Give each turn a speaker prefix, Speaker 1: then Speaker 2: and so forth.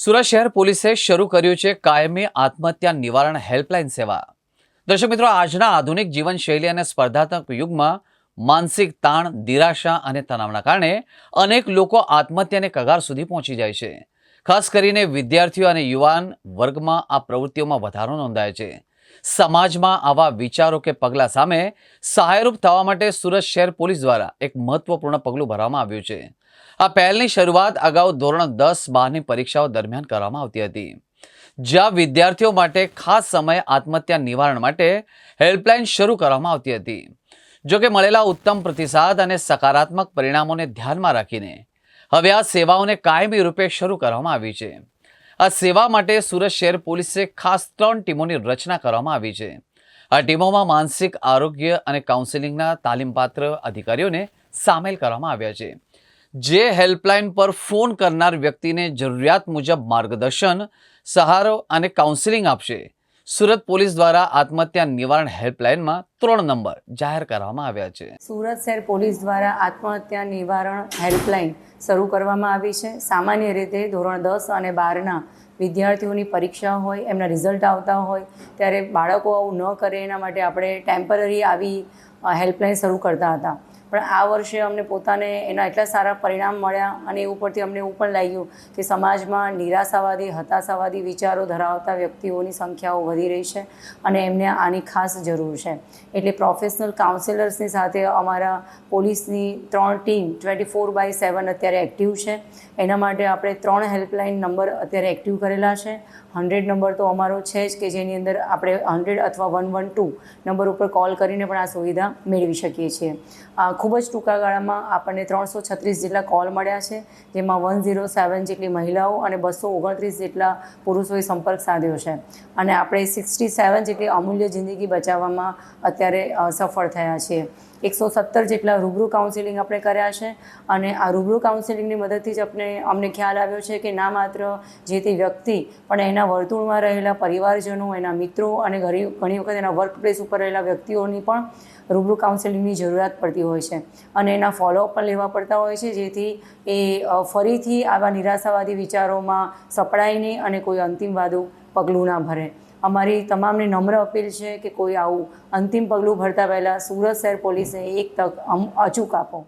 Speaker 1: સુરત શહેર પોલીસે શરૂ કર્યું છે કાયમી આત્મહત્યા નિવારણ હેલ્પલાઇન સેવા। દર્શક મિત્રો, આજના આધુનિક જીવનશૈલી અને સ્પર્ધાત્મક યુગમાં માનસિક તાણ, નિરાશા અને તણાવના કારણે અનેક લોકો આત્મહત્યાને કગાર સુધી પહોંચી જાય છે। ખાસ કરીને વિદ્યાર્થીઓ અને યુવાન વર્ગમાં આ પ્રવૃત્તિઓમાં વધારો નોંધાય છે। સમાજમાં આવા વિચારો કે પગલાં સામે સહાયરૂપ થવા માટે સુરત શહેર પોલીસ દ્વારા એક મહત્વપૂર્ણ પગલું ભરવામાં આવ્યું છે। આ પહેલની શરૂઆત અગાઉ ધોરણ 10-12ની પરીક્ષાઓ દરમિયાન કરવામાં આવતી હતી, જ્યાં વિદ્યાર્થીઓ માટે ખાસ સમયે આત્મહત્યા નિવારણ માટે હેલ્પલાઇન શરૂ કરવામાં આવતી હતી। જોકે મળેલા ઉત્તમ પ્રતિસાદ અને સકારાત્મક પરિણામોને ધ્યાનમાં રાખીને હવે આ સેવાઓને કાયમી રૂપે શરૂ કરવામાં આવી છે। આ સેવા માટે સુરત શહેર પોલીસે ખાસ 3 ટીમોની રચના કરવામાં આવી છે। આ ટીમોમાં માનસિક આરોગ્ય અને કાઉન્સેલિંગના તાલીમપાત્ર અધિકારીઓને સામેલ કરવામાં આવ્યા છે, જે હેલ્પલાઇન પર ફોન કરનાર વ્યક્તિને જરૂરિયાત મુજબ માર્ગદર્શન, સહારો અને કાઉન્સેલિંગ આપશે। સુરત પોલીસ દ્વારા આત્મહત્યા નિવારણ હેલ્પલાઇનમાં 3 નંબર જાહેર કરવામાં આવ્યા છે।
Speaker 2: સુરત શહેર પોલીસ દ્વારા આત્મહત્યા નિવારણ હેલ્પલાઇન શરૂ કરવામાં આવી છે। સામાન્ય રીતે ધોરણ 10 અને 12ના વિદ્યાર્થીઓની પરીક્ષા હોય, એમના રિઝલ્ટ આવતા હોય ત્યારે બાળકો આવું ન કરે એના માટે આપણે ટેમ્પરરી આવી હેલ્પલાઇન શરૂ કરતા હતા। પણ આ વર્ષે અમને પોતાને એના એટલા સારા પરિણામ મળ્યા અને એ ઉપરથી અમને એવું પણ લાગ્યું કે સમાજમાં નિરાશાવાદી, હતાશાવાદી વિચારો ધરાવતા વ્યક્તિઓની સંખ્યાઓ વધી રહી છે અને એમને આની ખાસ જરૂર છે। એટલે પ્રોફેશનલ કાઉન્સેલર્સની સાથે અમારા પોલીસની 3 ટીમ 24/7 અત્યારે એક્ટિવ છે। એના માટે આપણે 3 હેલ્પલાઇન નંબર અત્યારે એક્ટિવ કરેલા છે। 100 નંબર તો અમારો છે જ કે જેની અંદર આપણે 100 અથવા 112 નંબર ઉપર કોલ કરીને પણ આ સુવિધા મેળવી શકીએ છીએ। ખૂબ જ ટૂંકા ગાળામાં આપણને 336 જેટલા કોલ મળ્યા છે, જેમાં 107 જેટલી મહિલાઓ અને 229 જેટલા પુરુષોએ સંપર્ક સાધ્યો છે અને આપણે 67 જેટલી અમૂલ્ય જિંદગી બચાવવામાં અત્યારે સફળ થયા છીએ। 117 જેટલા રૂબરૂ કાઉન્સેલિંગ આપણે કર્યા છે અને આ રૂબરૂ કાઉન્સેલિંગની મદદથી જ અમને ખ્યાલ આવ્યો છે કે ના માત્ર જે તે વ્યક્તિ પણ એના વર્તુળમાં રહેલા પરિવારજનો, એના મિત્રો અને ઘણી વખત એના વર્ક પ્લેસ ઉપર રહેલા વ્યક્તિઓની પણ રૂબરૂ કાઉન્સેલિંગની જરૂરિયાત પડતી હોય છે અને એના ફોલોઅપ પણ લેવા પડતા હોય છે, જેથી એ ફરીથી આવા નિરાશાવાદી વિચારોમાં સપડાય નહીં અને કોઈ અંતિમવાદું પગલું ના ભરે। અમારી તમામને નમ્ર અપીલ છે કે કોઈ આવું અંતિમ પગલું ભરતા પહેલાં સુરત શહેર પોલીસને એક તક અચૂક આપો।